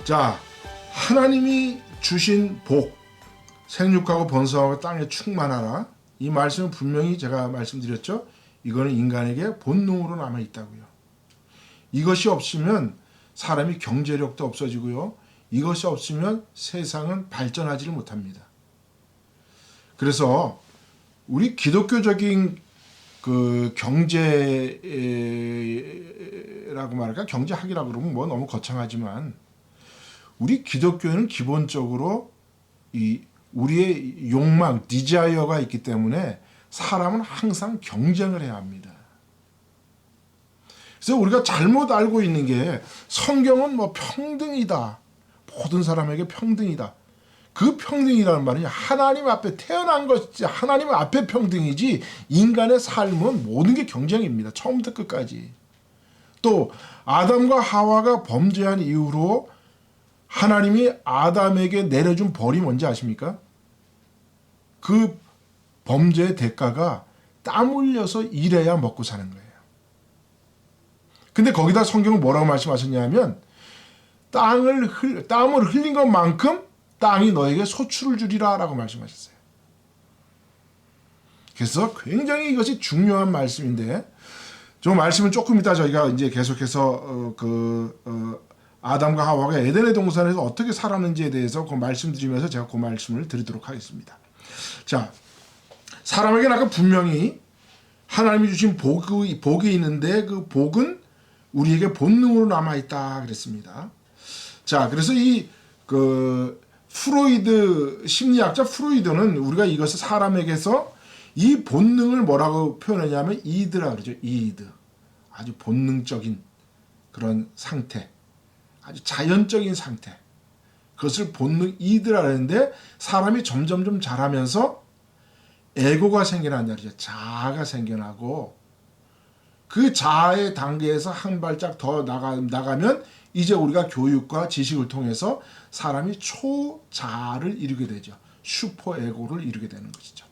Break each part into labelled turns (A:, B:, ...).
A: 자, 하나님이 주신 복, 생육하고 번성하고 땅에 충만하라. 이 말씀은 분명히 제가 말씀드렸죠. 이거는 인간에게 본능으로 남아 있다고요. 이것이 없으면 사람이 경제력도 없어지고요. 이것이 없으면 세상은 발전하지를 못합니다. 그래서 우리 기독교적인 그 경제라고 말할까? 경제학이라고 그러면 뭐 너무 거창하지만 우리 기독교는 기본적으로 이 우리의 욕망, 디자이어가 있기 때문에 사람은 항상 경쟁을 해야 합니다. 그래서 우리가 잘못 알고 있는 게 성경은 뭐 평등이다. 모든 사람에게 평등이다. 그 평등이라는 말이 하나님 앞에 태어난 것이지 하나님 앞에 평등이지 인간의 삶은 모든 게 경쟁입니다. 처음부터 끝까지. 또 아담과 하와가 범죄한 이후로 하나님이 아담에게 내려준 벌이 뭔지 아십니까? 그 범죄의 대가가 땀 흘려서 일해야 먹고 사는 거예요. 근데 거기다 성경은 뭐라고 말씀하셨냐면 땀을 흘린 것만큼 땅이 너에게 소출을 주리라 라고 말씀하셨어요. 그래서 굉장히 이것이 중요한 말씀인데 저 말씀은 조금 이따 저희가 이제 계속해서 아담과 하와가 에덴의 동산에서 어떻게 살았는지에 대해서 그 말씀드리면서 제가 그 말씀을 드리도록 하겠습니다. 자, 사람에게는 아까 분명히 하나님이 주신 복이 있는데 그 복은 우리에게 본능으로 남아있다 그랬습니다. 자, 그래서 프로이드, 심리학자 프로이드는 우리가 이것을 사람에게서 이 본능을 뭐라고 표현하냐면 이드라 그러죠. 이드. 아주 본능적인 그런 상태. 아주 자연적인 상태. 그것을 본능 이드라 하는데 사람이 점점 자라면서 에고가 생겨난다 그러죠. 자아가 생겨나고 그 자아의 단계에서 한 발짝 더 나가면 이제 우리가 교육과 지식을 통해서 사람이 초자아를 이루게 되죠. 슈퍼에고를 이루게 되는 것이죠.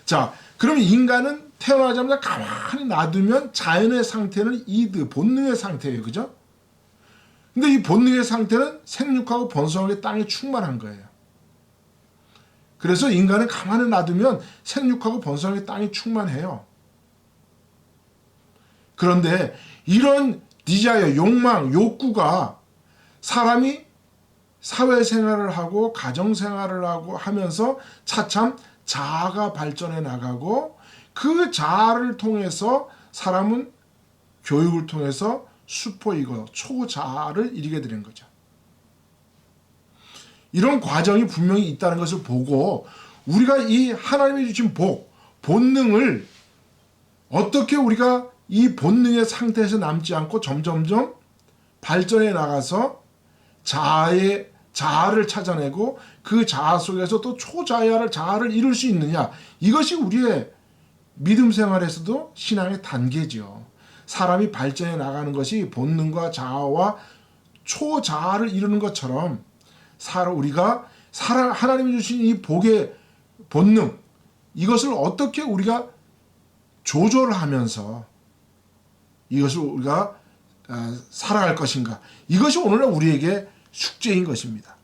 A: 자, 그러면 인간은 태어나자마자 가만히 놔두면 자연의 상태는 이드, 본능의 상태예요. 그죠? 근데 이 본능의 상태는 생육하고 번성하게 땅에 충만한 거예요. 그래서 인간은 가만히 놔두면 생육하고 번성하게 땅이 충만해요. 그런데 이런 디자이어, 욕망, 욕구가 사람이 사회생활을 하고 가정생활을 하고 하면서 차참 자아가 발전해 나가고 그 자아를 통해서 사람은 교육을 통해서 슈퍼이고 초자아를 이루게 되는 거죠. 이런 과정이 분명히 있다는 것을 보고 우리가 이 하나님이 주신 복, 본능을 어떻게 우리가 이 본능의 상태에서 남지 않고 점점점 발전해 나가서 자아를 찾아내고 그 자아 속에서 또 자아를 이룰 수 있느냐. 이것이 우리의 믿음 생활에서도 신앙의 단계죠. 사람이 발전해 나가는 것이 본능과 자아와 초자아를 이루는 것처럼 우리가 하나님이 주신 이 복의 본능 이것을 어떻게 우리가 조절하면서 이것을 우리가 살아갈 것인가. 이것이 오늘날 우리에게 숙제인 것입니다.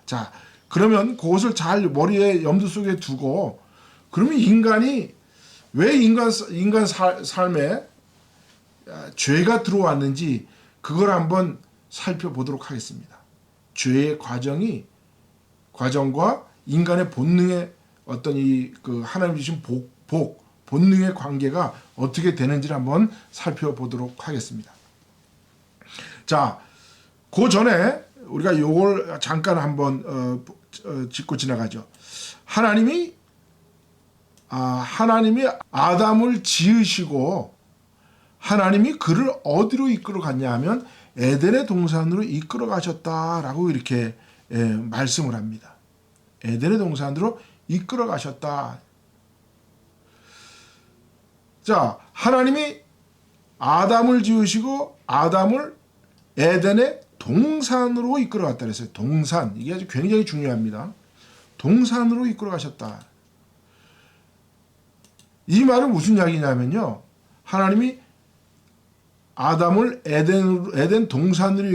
A: 자, 그러면 그것을 잘 머리에 염두 속에 두고 그러면 인간이 왜 인간 삶에 죄가 들어왔는지 그걸 한번 살펴보도록 하겠습니다. 죄의 과정과 인간의 본능의 어떤 하나님 주신 본능의 관계가 어떻게 되는지를 한번 살펴보도록 하겠습니다. 자, 그 전에 우리가 요걸 잠깐 한번 짚고 지나가죠. 하나님이 아담을 지으시고 하나님이 그를 어디로 이끌어 갔냐 하면 에덴의 동산으로 이끌어 가셨다라고 이렇게 말씀을 합니다. 에덴의 동산으로 이끌어 가셨다. 자, 하나님이 아담을 지으시고 아담을 에덴의 동산으로 이끌어 갔다 그랬어요. 동산. 이게 아주 굉장히 중요합니다. 동산으로 이끌어 가셨다. 이 말은 무슨 이야기냐면요. 하나님이 아담을 에덴 동산으로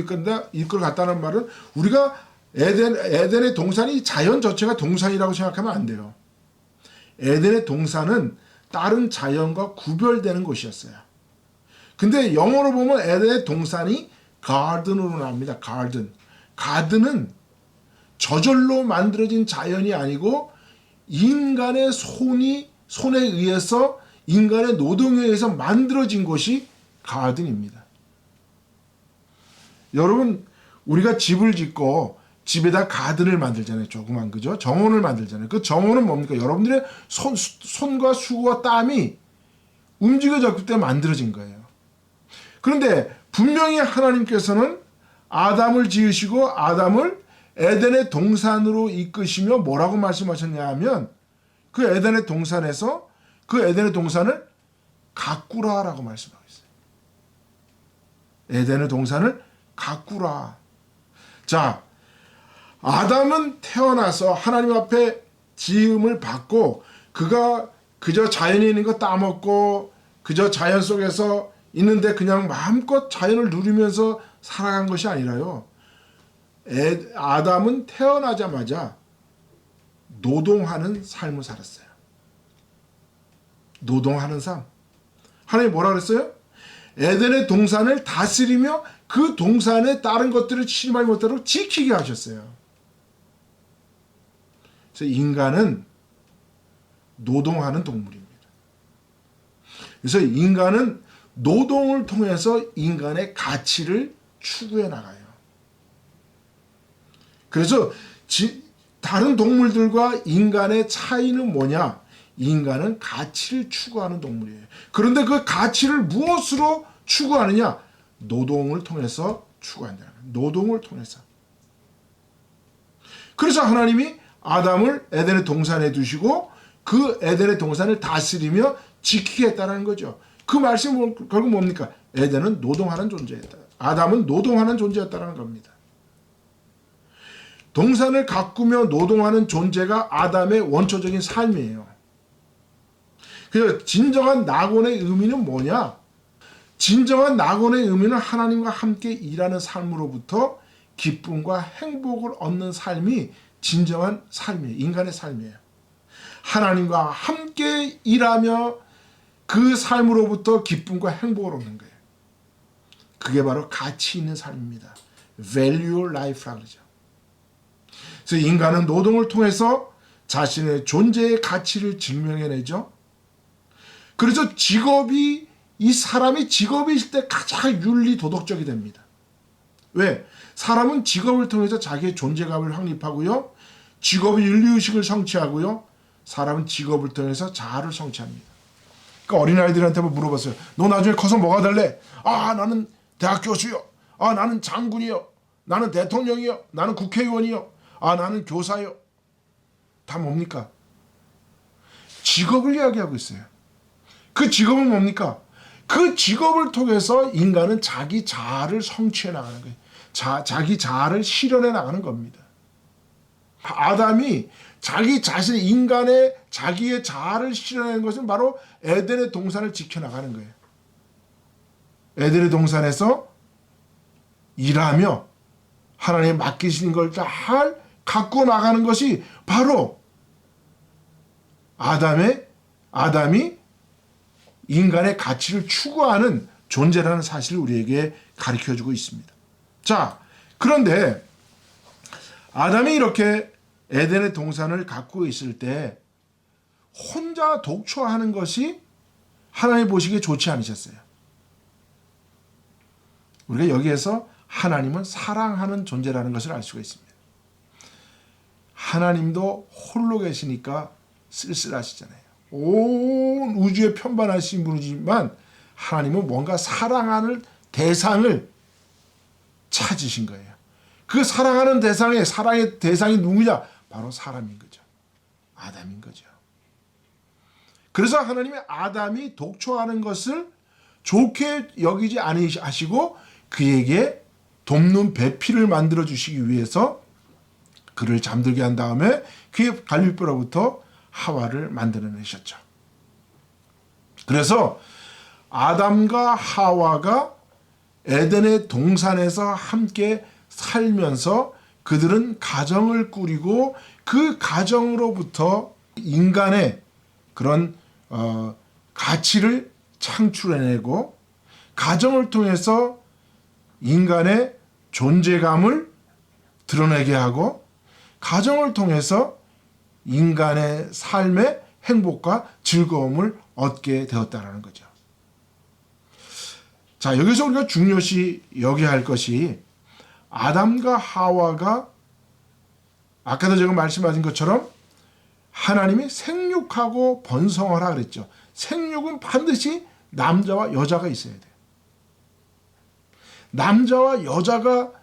A: 이끌어 갔다는 말은 우리가 에덴의 동산이 자연 자체가 동산이라고 생각하면 안 돼요. 에덴의 동산은 다른 자연과 구별되는 곳이었어요. 근데 영어로 보면 에덴의 동산이 가든으로 나옵니다. 가든은 저절로 만들어진 자연이 아니고 인간의 손에 의해서 인간의 노동에 의해서 만들어진 곳이 가든입니다. 여러분, 우리가 집을 짓고 집에다 가든을 만들잖아요. 조그만, 그죠? 정원을 만들잖아요. 그 정원은 뭡니까? 여러분들의 손과 수고와 땀이 움직여졌기 때문에 만들어진 거예요. 그런데 분명히 하나님께서는 아담을 지으시고 아담을 에덴의 동산으로 이끄시며 뭐라고 말씀하셨냐 하면 그 에덴의 동산에서 그 에덴의 동산을 가꾸라라고 말씀하고 있어요. 에덴의 동산을 가꾸라. 자, 아담은 태어나서 하나님 앞에 지음을 받고 그가 그저 자연에 있는 거 따먹고 그저 자연 속에서 있는데 그냥 마음껏 자연을 누리면서 살아간 것이 아니라요. 아담은 태어나자마자 노동하는 삶을 살았어요. 노동하는 삶. 하나님 뭐라 그랬어요? 에덴의 동산을 다스리며 그 동산에 다른 것들을 침할 못하도록 지키게 하셨어요. 그래서 인간은 노동하는 동물입니다. 그래서 인간은 노동을 통해서 인간의 가치를 추구해 나가요. 그래서 다른 동물들과 인간의 차이는 뭐냐? 인간은 가치를 추구하는 동물이에요. 그런데 그 가치를 무엇으로 추구하느냐? 노동을 통해서 추구한다. 노동을 통해서. 그래서 하나님이 아담을 에덴의 동산에 두시고 그 에덴의 동산을 다스리며 지키겠다는 거죠. 그 말씀은 결국 뭡니까? 에덴은 노동하는 존재였다. 아담은 노동하는 존재였다는 겁니다. 동산을 가꾸며 노동하는 존재가 아담의 원초적인 삶이에요. 그래서 진정한 낙원의 의미는 뭐냐? 진정한 낙원의 의미는 하나님과 함께 일하는 삶으로부터 기쁨과 행복을 얻는 삶이 진정한 삶이에요. 인간의 삶이에요. 하나님과 함께 일하며 그 삶으로부터 기쁨과 행복을 얻는 거예요. 그게 바로 가치 있는 삶입니다. Value Life라고 그러죠. 그래서 인간은 노동을 통해서 자신의 존재의 가치를 증명해내죠. 그래서 이 사람이 직업이 있을 때 가장 윤리 도덕적이 됩니다. 왜? 사람은 직업을 통해서 자기의 존재감을 확립하고요. 직업의 윤리의식을 성취하고요. 사람은 직업을 통해서 자아를 성취합니다. 그러니까 어린아이들한테 한번 물어봤어요. 너 나중에 커서 뭐가 될래? 아, 나는 대학 교수요. 아, 나는 장군이요. 나는 대통령이요. 나는 국회의원이요. 아, 나는 교사요. 다 뭡니까? 직업을 이야기하고 있어요. 그 직업은 뭡니까? 그 직업을 통해서 인간은 자기 자아를 성취해 나가는 거예요. 자기 자아를 실현해 나가는 겁니다. 아담이 자기 자신의 인간의 자기의 자아를 실현하는 것은 바로 에덴의 동산을 지켜나가는 거예요. 에덴의 동산에서 일하며 하나님 맡기신 걸 잘 갖고 나가는 것이 바로 아담이 인간의 가치를 추구하는 존재라는 사실을 우리에게 가르쳐주고 있습니다. 자, 그런데 아담이 이렇게 에덴의 동산을 갖고 있을 때 혼자 독초하는 것이 하나님 보시기에 좋지 않으셨어요. 우리가 여기에서 하나님은 사랑하는 존재라는 것을 알 수가 있습니다. 하나님도 홀로 계시니까 쓸쓸하시잖아요. 온 우주에 편반하신 분이지만 하나님은 뭔가 사랑하는 대상을 찾으신 거예요. 그 사랑하는 사랑의 대상이 누구냐? 바로 사람인 거죠. 아담인 거죠. 그래서 하나님이 아담이 독초하는 것을 좋게 여기지 않으시고 그에게 돕는 배필을 만들어 주시기 위해서 그를 잠들게 한 다음에 그의 갈비뼈로부터 하와를 만들어내셨죠. 그래서 아담과 하와가 에덴의 동산에서 함께 살면서 그들은 가정을 꾸리고 그 가정으로부터 인간의 그런 가치를 창출해내고 가정을 통해서 인간의 존재감을 드러내게 하고 가정을 통해서 인간의 삶의 행복과 즐거움을 얻게 되었다는 거죠. 자, 여기서 우리가 중요시 여겨야 할 것이 아담과 하와가 아까도 제가 말씀하신 것처럼 하나님이 생육하고 번성하라 그랬죠. 생육은 반드시 남자와 여자가 있어야 돼요. 남자와 여자가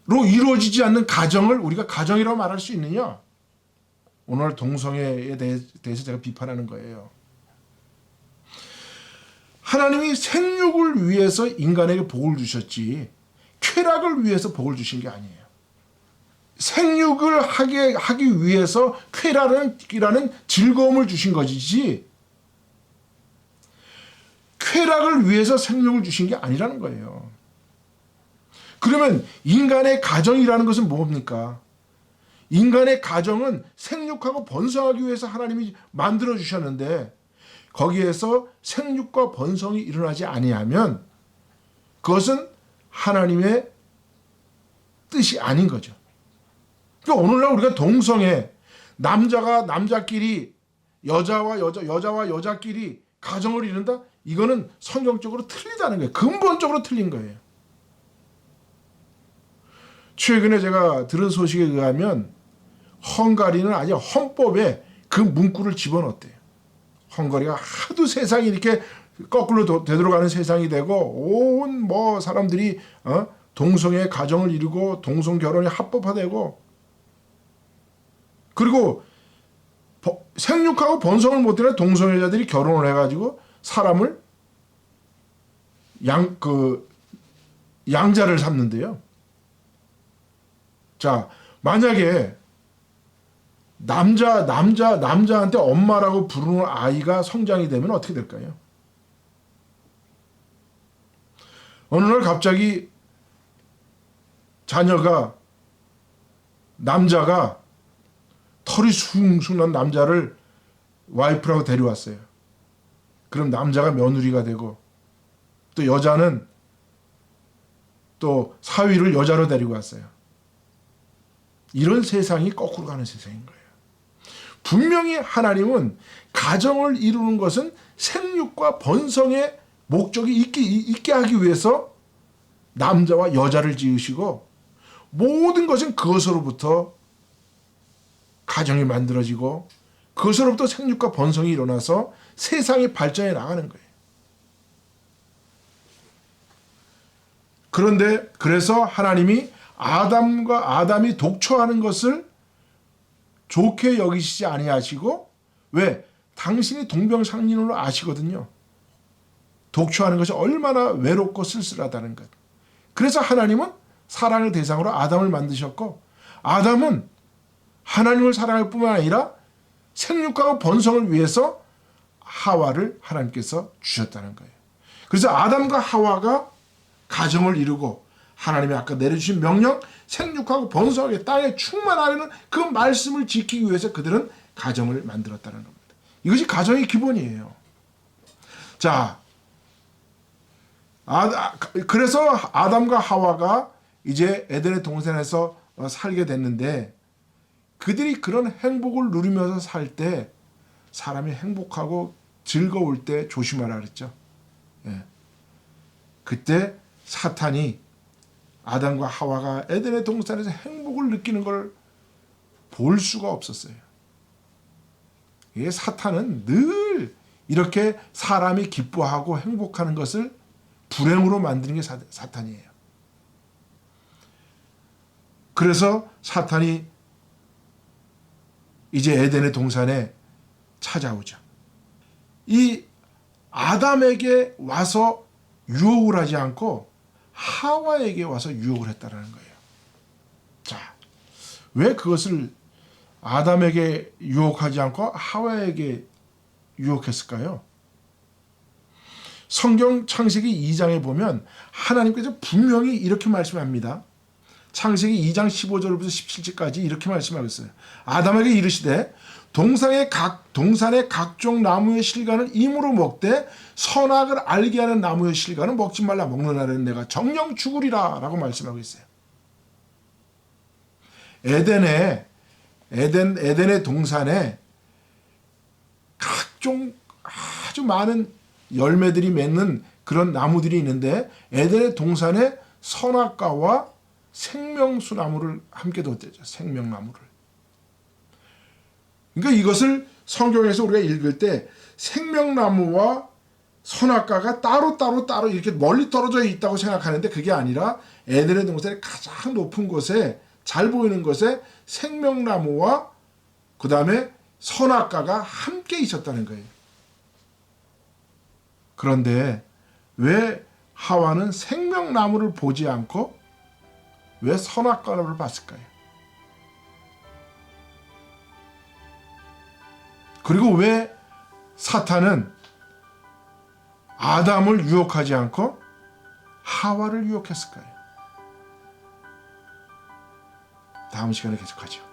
A: 로 이루어지지 않는 가정을 우리가 가정이라고 말할 수 있느냐? 오늘 동성애에 대해서 제가 비판하는 거예요. 하나님이 생육을 위해서 인간에게 복을 주셨지 쾌락을 위해서 복을 주신 게 아니에요. 생육을 하기 위해서 쾌락이라는 즐거움을 주신 것이지 쾌락을 위해서 생육을 주신 게 아니라는 거예요. 그러면 인간의 가정이라는 것은 뭡니까? 인간의 가정은 생육하고 번성하기 위해서 하나님이 만들어 주셨는데 거기에서 생육과 번성이 일어나지 아니하면 그것은 하나님의 뜻이 아닌 거죠. 그러니까 오늘날 우리가 동성애, 남자가 남자끼리 여자와 여자끼리 가정을 이룬다? 이거는 성경적으로 틀리다는 거예요. 근본적으로 틀린 거예요. 최근에 제가 들은 소식에 의하면 헝가리는 아예 헌법에 그 문구를 집어넣었대요. 헝가리가 하도 세상이 이렇게 거꾸로 되돌아가는 세상이 되고 온 사람들이 동성애 가정을 이루고 동성 결혼이 합법화되고 그리고 생육하고 번성을 못하는 동성애자들이 결혼을 해가지고 사람을 양자를 삼는데요. 자, 만약에 남자한테 엄마라고 부르는 아이가 성장이 되면 어떻게 될까요? 어느 날 갑자기 남자가 털이 숭숭한 남자를 와이프라고 데려왔어요. 그럼 남자가 며느리가 되고 또 여자는 또 사위를 여자로 데리고 왔어요. 이런 세상이 거꾸로 가는 세상인 거예요. 분명히 하나님은 가정을 이루는 것은 생육과 번성의 목적이 있게 하기 위해서 남자와 여자를 지으시고 모든 것은 그것으로부터 가정이 만들어지고 그것으로부터 생육과 번성이 일어나서 세상이 발전해 나가는 거예요. 그런데 그래서 하나님이 아담이 독초하는 것을 좋게 여기시지 아니하시고 왜? 당신이 동병상련으로 아시거든요. 독초하는 것이 얼마나 외롭고 쓸쓸하다는 것. 그래서 하나님은 사랑을 대상으로 아담을 만드셨고 아담은 하나님을 사랑할 뿐만 아니라 생육하고 번성을 위해서 하와를 하나님께서 주셨다는 거예요. 그래서 아담과 하와가 가정을 이루고 하나님이 아까 내려주신 명령 생육하고 번성하게 땅에 충만하려는 그 말씀을 지키기 위해서 그들은 가정을 만들었다는 겁니다. 이것이 가정의 기본이에요. 자, 그래서 아담과 하와가 이제 에덴의 동산에서 살게 됐는데 그들이 그런 행복을 누리면서 살 때 사람이 행복하고 즐거울 때 조심하라 그랬죠. 예. 그때 사탄이 아담과 하와가 에덴의 동산에서 행복을 느끼는 걸 볼 수가 없었어요. 사탄은 늘 이렇게 사람이 기뻐하고 행복하는 것을 불행으로 만드는 게 사탄이에요. 그래서 사탄이 이제 에덴의 동산에 찾아오죠. 이 아담에게 와서 유혹을 하지 않고 하와에게 와서 유혹을 했다는 거예요. 자, 왜 그것을 아담에게 유혹하지 않고 하와에게 유혹했을까요? 성경 창세기 2장에 보면 하나님께서 분명히 이렇게 말씀합니다. 창세기 2장 15절부터 17절까지 이렇게 말씀하고 있어요. 아담에게 이르시되 동산의 각종 나무의 실과는 임으로 먹되 선악을 알게 하는 나무의 실과는 먹지 말라. 먹는 날에는 내가 정령 죽으리라 라고 말씀하고 있어요. 에덴의 동산에 각종 아주 많은 열매들이 맺는 그런 나무들이 있는데 에덴의 동산에 선악과와 생명수 나무를 함께 뒀대죠. 생명나무를. 그러니까 이것을 성경에서 우리가 읽을 때 생명나무와 선악과가 따로 이렇게 멀리 떨어져 있다고 생각하는데 그게 아니라 에덴의 동산의 가장 높은 곳에 잘 보이는 곳에 생명나무와 그 다음에 선악과가 함께 있었다는 거예요. 그런데 왜 하와는 생명나무를 보지 않고 왜 선악과를 봤을까요? 그리고 왜 사탄은 아담을 유혹하지 않고 하와를 유혹했을까요? 다음 시간에 계속하죠.